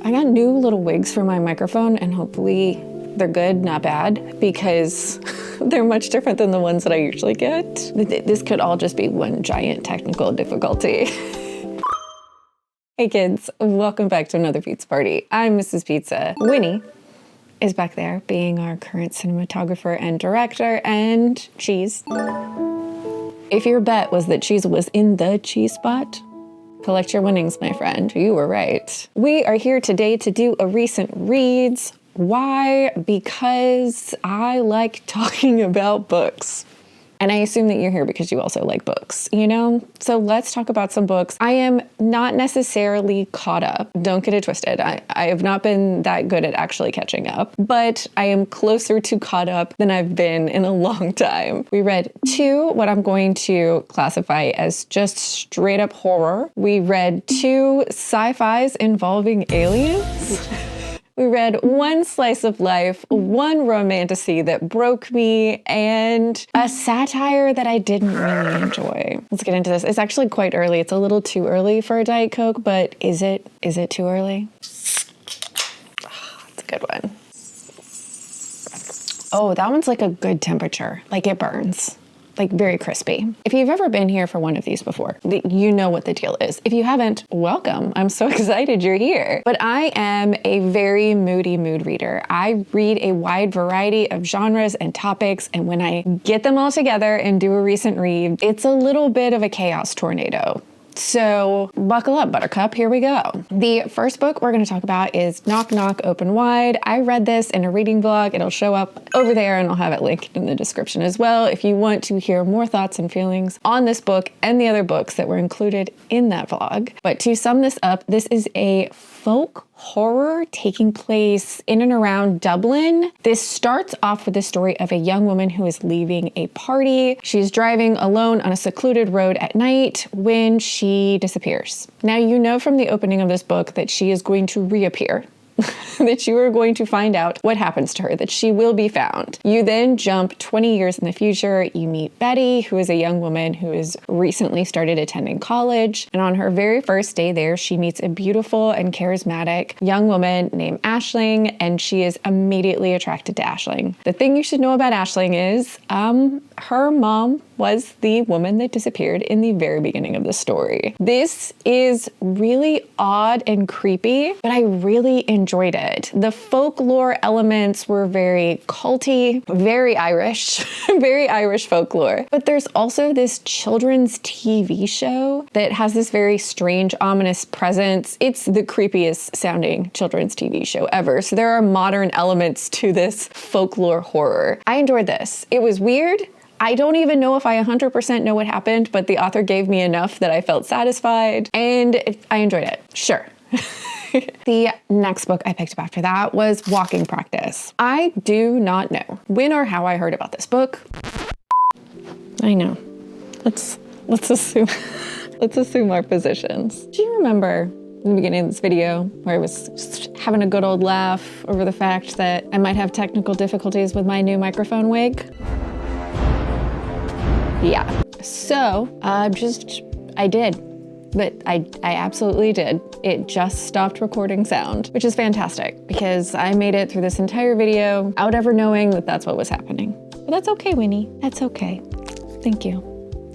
I got new little wigs for my microphone, and hopefully they're good, not bad, because they're much different than the ones that I usually get. This could all just be one giant technical difficulty. Hey kids, welcome back to another pizza party. I'm Mrs. Pizza. Winnie is back there being our current cinematographer and director, and Cheese. If your bet was that Cheese was in the cheese spot, collect your winnings, my friend. You were right. We are here today to do a recent reads. Why? Because I like talking about books. And I assume that you're here because you also like books, you know? So let's talk about some books. I am not necessarily caught up. Don't get it twisted. I have not been that good at actually catching up, but I am closer to caught up than I've been in a long time. We read two, what I'm going to classify as just straight up horror. We read two sci-fis involving aliens. We read one slice of life, one romantasy that broke me, and a satire that I didn't really enjoy. Let's get into this. It's actually quite early. It's a little too early for a Diet Coke, but is it too early? Oh, it's a good one. Oh, that one's like a good temperature. Like it burns. Like very crispy. If you've ever been here for one of these before, you know what the deal is. If you haven't, welcome. I'm so excited you're here. But I am a very moody mood reader. I read a wide variety of genres and topics, and when I get them all together and do a recent read, it's a little bit of a chaos tornado. So buckle up, Buttercup, here we go. The first book we're going to talk about is Knock Knock Open Wide. I read this in a reading vlog. It'll show up over there and I'll have it linked in the description as well if you want to hear more thoughts and feelings on this book and the other books that were included in that vlog. But to sum this up, this is a folk horror taking place in and around Dublin. This starts off with the story of a young woman who is leaving a party. She's driving alone on a secluded road at night when she disappears. Now, you know from the opening of this book that she is going to reappear. That you are going to find out what happens to her, that she will be found. You then jump 20 years in the future. You meet Betty, who is a young woman who has recently started attending college. And on her very first day there, she meets a beautiful and charismatic young woman named Aisling, and she is immediately attracted to Aisling. The thing you should know about Aisling is her mom was the woman that disappeared in the very beginning of the story. This is really odd and creepy, but I really enjoyed it. The folklore elements were very culty, very Irish, very Irish folklore. But there's also this children's TV show that has this very strange, ominous presence. It's the creepiest sounding children's TV show ever. So there are modern elements to this folklore horror. I enjoyed this. It was weird. I don't even know if I 100% know what happened, but the author gave me enough that I felt satisfied, and I enjoyed it. Sure. The next book I picked up after that was Walking Practice. I do not know when or how I heard about this book. I know. Let's assume our positions. Do you remember in the beginning of this video where I was just having a good old laugh over the fact that I might have technical difficulties with my new microphone wig? Yeah, so I did, but I absolutely did. It just stopped recording sound, which is fantastic because I made it through this entire video without ever knowing that that's what was happening. But that's okay, Winnie, that's okay. Thank you.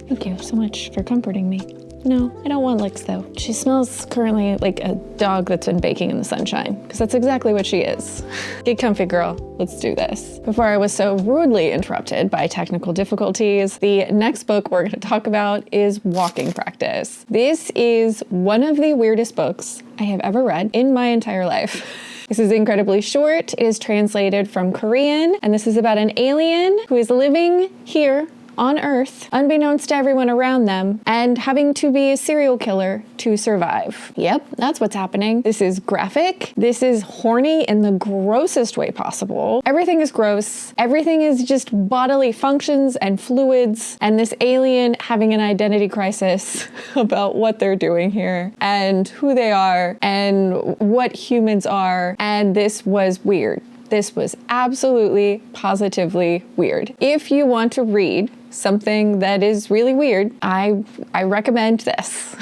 Thank you so much for comforting me. No, I don't want licks though. She smells currently like a dog that's been baking in the sunshine, because that's exactly what she is. Get comfy, girl. Let's do this. Before I was so rudely interrupted by technical difficulties, the next book we're going to talk about is Walking Practice. This is one of the weirdest books I have ever read in my entire life. This is incredibly short. It is translated from Korean, and this is about an alien who is living here on Earth, unbeknownst to everyone around them, and having to be a serial killer to survive. Yep, that's what's happening. This is graphic. This is horny in the grossest way possible. Everything is gross. Everything is just bodily functions and fluids, and this alien having an identity crisis about what they're doing here, and who they are, and what humans are, and this was weird. This was absolutely, positively weird. If you want to read something that is really weird, I recommend this.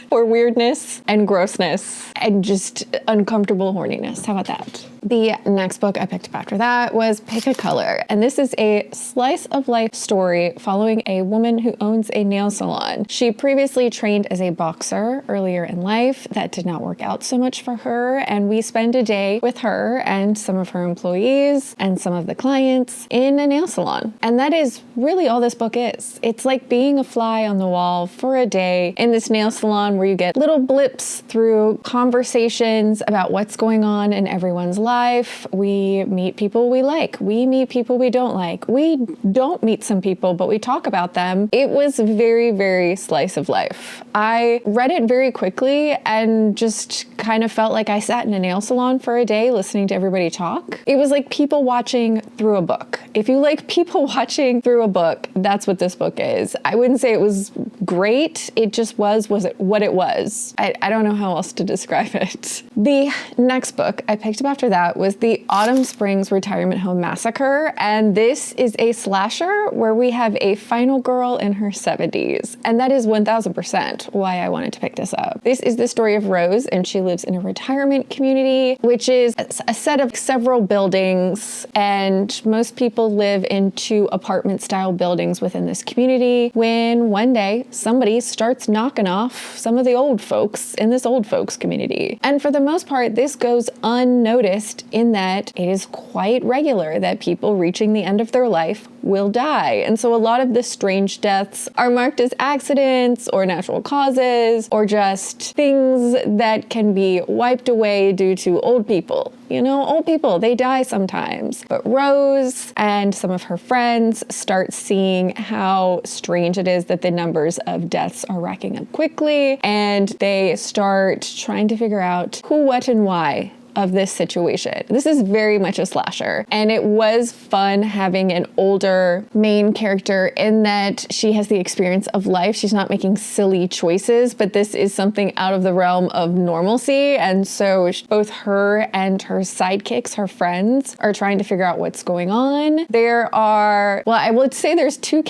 For weirdness and grossness and just uncomfortable horniness. How about that? The next book I picked up after that was Pick a Color, and this is a slice of life story following a woman who owns a nail salon. She previously trained as a boxer earlier in life. That did not work out so much for her, and we spend a day with her and some of her employees and some of the clients in a nail salon. And that is really all this book is. It's like being a fly on the wall for a day in this nail salon where you get little blips through conversations about what's going on in everyone's life. We meet people we like. We meet people we don't like. We don't meet some people, but we talk about them. It was very, very slice of life. I read it very quickly and just kind of felt like I sat in a nail salon for a day listening to everybody talk. It was like people watching through a book. If you like people watching through a book, that's what this book is. I wouldn't say it was great. It just was it what it was. I don't know how else to describe it. The next book I picked up after that was the Autumn Springs Retirement Home Massacre, and this is a slasher where we have a final girl in her 70s, and that is 1000% why I wanted to pick this up. This is the story of Rose, and she lives in a retirement community, which is a set of several buildings, and most people live in 2 apartment-style buildings within this community, when one day somebody starts knocking off some of the old folks in this old folks community. And for the most part, this goes unnoticed in that it is quite regular that people reaching the end of their life will die. And so a lot of the strange deaths are marked as accidents or natural causes or just things that can be wiped away due to old people. You know, old people, they die sometimes. But Rose and some of her friends start seeing how strange it is that the numbers of deaths are racking up quickly, and they start trying to figure out who, what, and why of this situation. This is very much a slasher, and it was fun having an older main character in that she has the experience of life. She's not making silly choices, but this is something out of the realm of normalcy, and so both her and her sidekicks, her friends, are trying to figure out what's going on. There are, well, I would say there's 2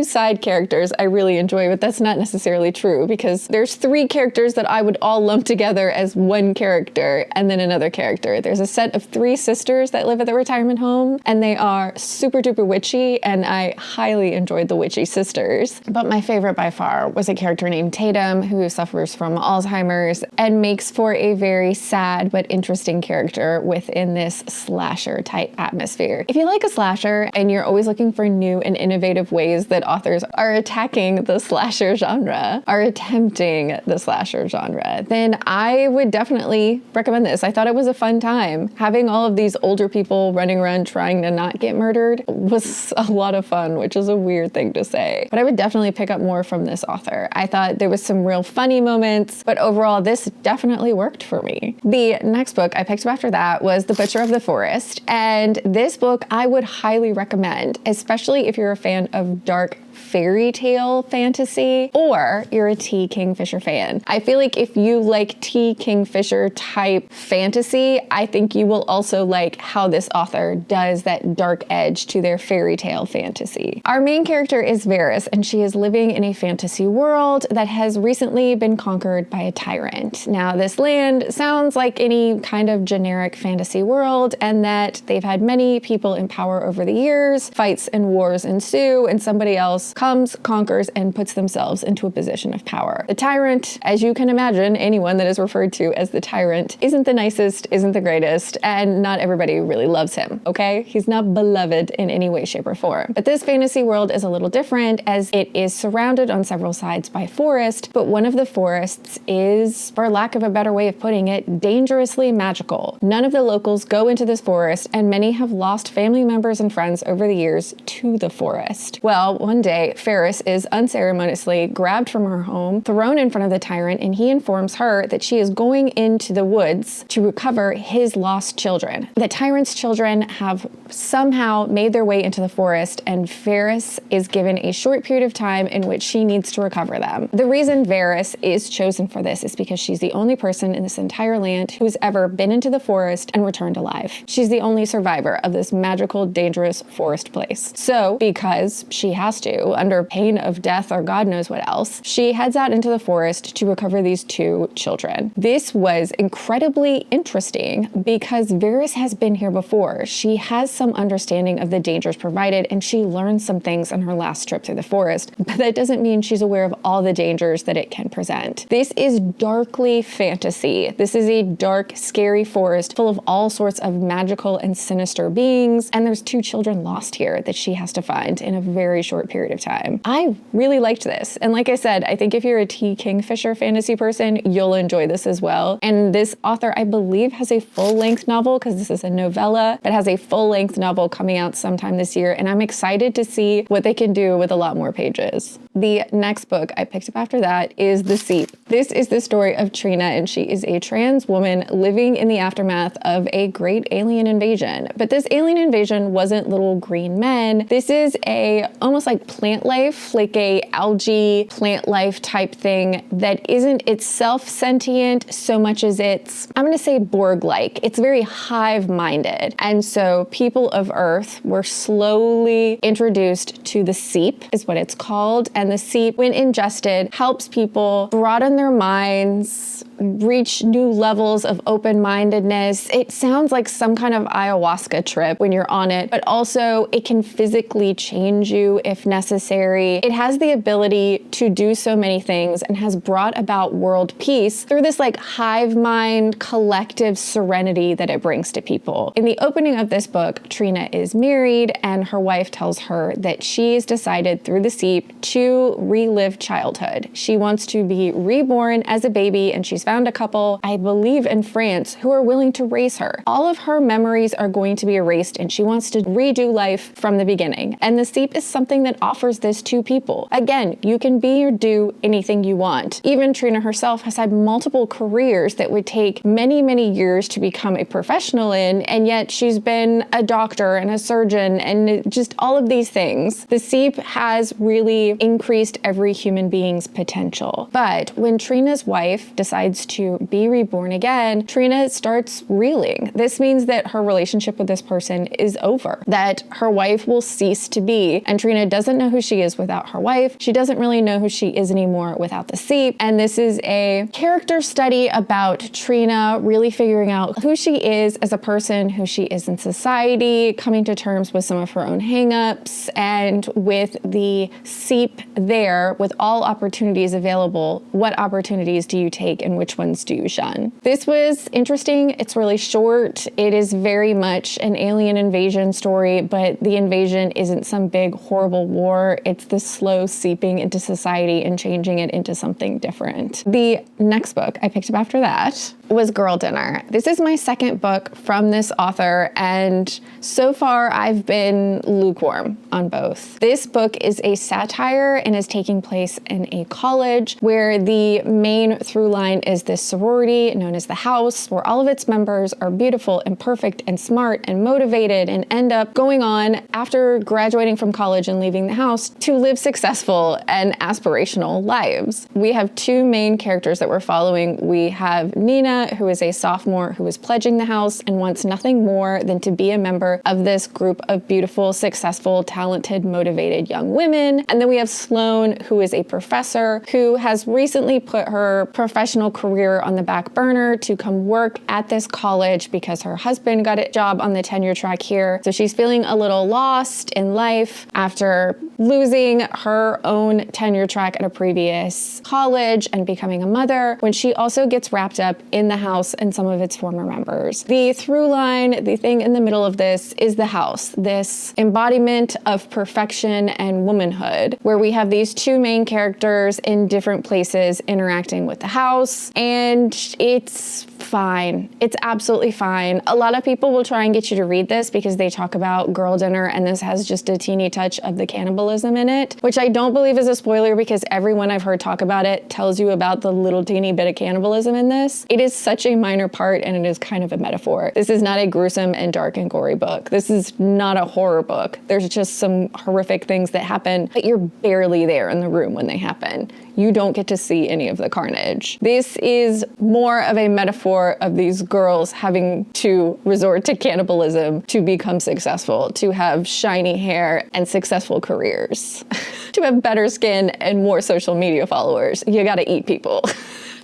side characters I really enjoy, but that's not necessarily true because there's 3 characters that I would all lump together as one character, and then another character. There's a set of 3 sisters that live at the retirement home, and they are super duper witchy, and I highly enjoyed the witchy sisters. But my favorite by far was a character named Tatum, who suffers from Alzheimer's and makes for a very sad but interesting character within this slasher type atmosphere. If you like a slasher and you're always looking for new and innovative ways that authors are attacking the slasher genre, are attempting the slasher genre, then I would definitely recommend this. I thought it was a fun time. Having all of these older people running around trying to not get murdered was a lot of fun, which is a weird thing to say. But I would definitely pick up more from this author. I thought there was some real funny moments, but overall this definitely worked for me. The next book I picked up after that was The Butcher of the Forest, and this book I would highly recommend, especially if you're a fan of dark fairy tale fantasy or you're a T. Kingfisher fan. I feel like if you like T. Kingfisher type fantasy, I think you will also like how this author does that dark edge to their fairy tale fantasy. Our main character is Varys, and she is living in a fantasy world that has recently been conquered by a tyrant. Now, this land sounds like any kind of generic fantasy world, and that they've had many people in power over the years, fights and wars ensue, and somebody else comes, conquers, and puts themselves into a position of power. The tyrant, as you can imagine, anyone that is referred to as the tyrant, isn't the nicest, isn't the greatest, and not everybody really loves him, okay? He's not beloved in any way, shape, or form. But this fantasy world is a little different, as it is surrounded on several sides by forest, but one of the forests is, for lack of a better way of putting it, dangerously magical. None of the locals go into this forest, and many have lost family members and friends over the years to the forest. Well, one day, Varys is unceremoniously grabbed from her home, thrown in front of the tyrant, and he informs her that she is going into the woods to recover his lost children. The tyrant's children have somehow made their way into the forest, and Varys is given a short period of time in which she needs to recover them. The reason Varys is chosen for this is because she's the only person in this entire land who's ever been into the forest and returned alive. She's the only survivor of this magical, dangerous forest place. So, because she has to, under pain of death or God knows what else, she heads out into the forest to recover these 2 children. This was incredibly interesting because Varys has been here before. She has some understanding of the dangers provided, and she learned some things on her last trip through the forest, but that doesn't mean she's aware of all the dangers that it can present. This is darkly fantasy. This is a dark, scary forest full of all sorts of magical and sinister beings, and there's 2 children lost here that she has to find in a very short period of time. I really liked this, and like I said, I think if you're a T. Kingfisher fantasy person, you'll enjoy this as well. And this author, I believe, has a full-length novel, because this is a novella, but has a full-length novel coming out sometime this year, and I'm excited to see what they can do with a lot more pages. The next book I picked up after that is The Seep. This is the story of Trina, and she is a trans woman living in the aftermath of a great alien invasion. But this alien invasion wasn't little green men. This is a almost like plant life, like a algae plant life type thing that isn't itself sentient so much as it's, I'm gonna say Borg-like. It's very hive-minded. And so people of Earth were slowly introduced to the Seep, is what it's called. And the Seep, when ingested, helps people broaden their minds, reach new levels of open-mindedness. It sounds like some kind of ayahuasca trip when you're on it, but also it can physically change you if necessary. It has the ability to do so many things and has brought about world peace through this like hive mind collective serenity that it brings to people. In the opening of this book, Trina is married and her wife tells her that she's decided through the Seep to relive childhood. She wants to be reborn as a baby, and she's found a couple, I believe in France, who are willing to raise her. All of her memories are going to be erased, and she wants to redo life from the beginning. And the Seep is something that offers this to people. Again, you can be or do anything you want. Even Trina herself has had multiple careers that would take many, many years to become a professional in, and yet she's been a doctor and a surgeon and just all of these things. The Seep has really increased every human being's potential. But when Trina's wife decides to be reborn again, Trina starts reeling. This means that her relationship with this person is over, that her wife will cease to be, and Trina doesn't know who she is without her wife. She doesn't really know who she is anymore without the Seep, and this is a character study about Trina really figuring out who she is as a person, who she is in society, coming to terms with some of her own hang-ups, and with the Seep there, with all opportunities available, what opportunities do you take and which ones do you shun? This was interesting. It's really short. It is very much an alien invasion story, but the invasion isn't some big horrible war. It's the slow seeping into society and changing it into something different. The next book I picked up after that was Girl Dinner. This is my second book from this author, and so far I've been lukewarm on both. This book is a satire and is taking place in a college where the main through line is this sorority known as the House, where all of its members are beautiful and perfect and smart and motivated and end up going on after graduating from college and leaving the house to live successful and aspirational lives. We have 2 main characters that we're following. We have Nina, who is a sophomore who is pledging the house and wants nothing more than to be a member of this group of beautiful, successful, talented, motivated young women. And then we have Sloane, who is a professor who has recently put her professional career on the back burner to come work at this college because her husband got a job on the tenure track here. So she's feeling a little lost in life after losing her own tenure track at a previous college and becoming a mother, when she also gets wrapped up in the house and some of its former members. The through line, the thing in the middle of this, is the house, this embodiment of perfection and womanhood, where we have these 2 main characters in different places interacting with the house, and it's fine. It's absolutely fine. A lot of people will try and get you to read this because they talk about Girl Dinner, and this has just a teeny touch of the cannibalism in it, which I don't believe is a spoiler because everyone I've heard talk about it tells you about the little teeny bit of cannibalism in this. It is such a minor part, and it is kind of a metaphor. This is not a gruesome and dark and gory book. This is not a horror book. There's just some horrific things that happen, but you're barely there in the room when they happen. you don't get to see any of the carnage. This is more of a metaphor of these girls having to resort to cannibalism to become successful, to have shiny hair and successful careers, to have better skin and more social media followers. You gotta eat people.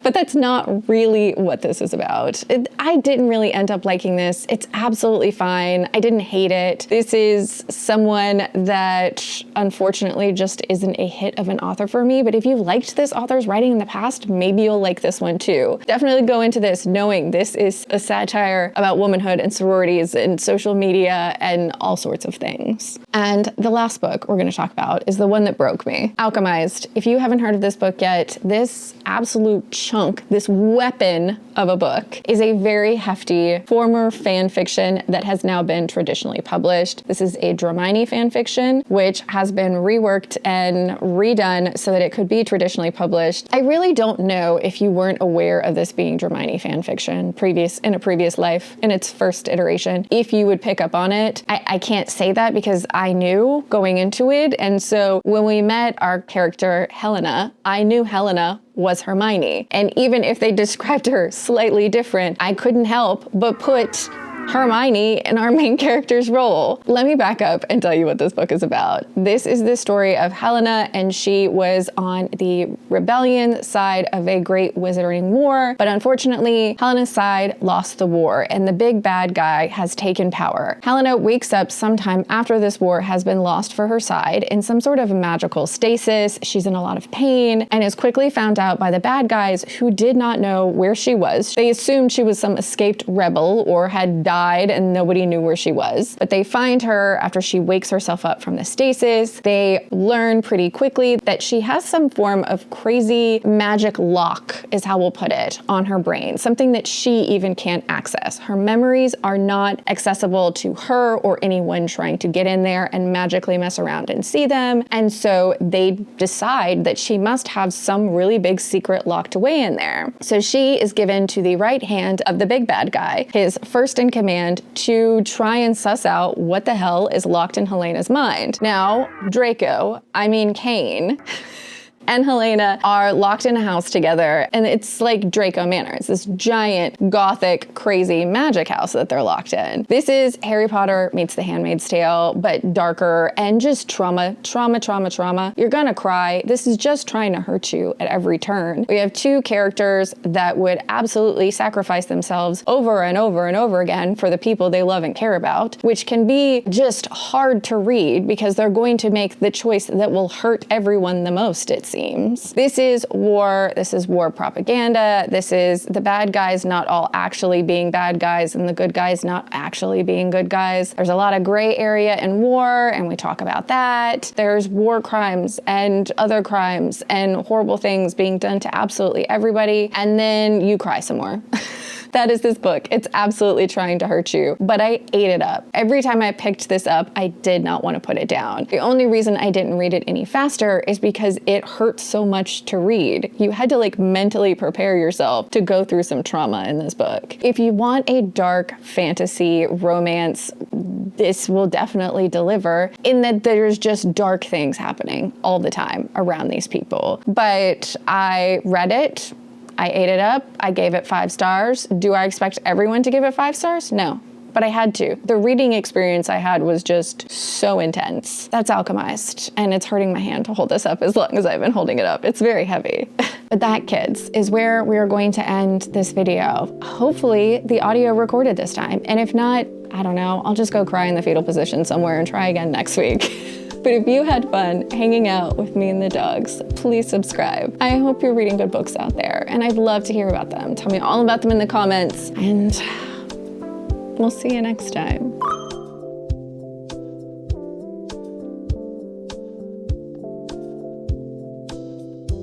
But that's not really what this is about. I didn't really end up liking this. It's absolutely fine. I didn't hate it. This is someone that unfortunately just isn't a hit of an author for me. But if you've liked this author's writing in the past, maybe you'll like this one too. Definitely go into this knowing this is a satire about womanhood and sororities and social media and all sorts of things. And the last book we're going to talk about is the one that broke me, Alchemized. If you haven't heard of this book yet, this absolute chunk, this weapon of a book, is a very hefty former fan fiction that has now been traditionally published. This is a Dramini fan fiction, which has been reworked and redone so that it could be traditionally published. I really don't know if you weren't aware of this being Dramini fan fiction in a previous life, in its first iteration, if you would pick up on it. I can't say that because I knew going into it. And so when we met our character, Helena, I knew Helena was Hermione. And even if they described her slightly different, I couldn't help but put Hermione in our main character's role. Let me back up and tell you what this book is about. This is the story of Helena, and she was on the rebellion side of a great wizarding war, but unfortunately, Helena's side lost the war, and the big bad guy has taken power. Helena wakes up sometime after this war has been lost for her side in some sort of magical stasis. She's in a lot of pain, and is quickly found out by the bad guys who did not know where she was. They assumed she was some escaped rebel or had died and nobody knew where she was. But they find her after she wakes herself up from the stasis. They learn pretty quickly that she has some form of crazy magic lock, is how we'll put it, on her brain. Something that she even can't access. Her memories are not accessible to her or anyone trying to get in there and magically mess around and see them. And so they decide that she must have some really big secret locked away in there. So she is given to the right hand of the big bad guy, his first in command, to try and suss out what the hell is locked in Helena's mind. Now, Kane, and Helena are locked in a house together, and it's like Draco Manor. It's this giant, gothic, crazy magic house that they're locked in. This is Harry Potter meets The Handmaid's Tale, but darker and just trauma. You're gonna cry. This is just trying to hurt you at every turn. We have two characters that would absolutely sacrifice themselves over and over and over again for the people they love and care about, which can be just hard to read because they're going to make the choice that will hurt everyone the most, it seems. This is war propaganda. This is the bad guys not all actually being bad guys and the good guys not actually being good guys. There's a lot of gray area in war, and we talk about that. There's war crimes and other crimes and horrible things being done to absolutely everybody, and then you cry some more. That is this book. It's absolutely trying to hurt you, but I ate it up. Every time I picked this up, I did not want to put it down. The only reason I didn't read it any faster is because it hurt so much to read. You had to mentally prepare yourself to go through some trauma in this book. If you want a dark fantasy romance, this will definitely deliver in that there's just dark things happening all the time around these people. But I read it, I ate it up, I gave it 5 stars. Do I expect everyone to give it 5 stars? No, but I had to. The reading experience I had was just so intense. That's Alchemized, and it's hurting my hand to hold this up as long as I've been holding it up. It's very heavy. But that, kids, is where we are going to end this video. Hopefully the audio recorded this time, and if not, I don't know, I'll just go cry in the fetal position somewhere and try again next week. But if you had fun hanging out with me and the dogs, please subscribe. I hope you're reading good books out there, and I'd love to hear about them. Tell me all about them in the comments, and we'll see you next time.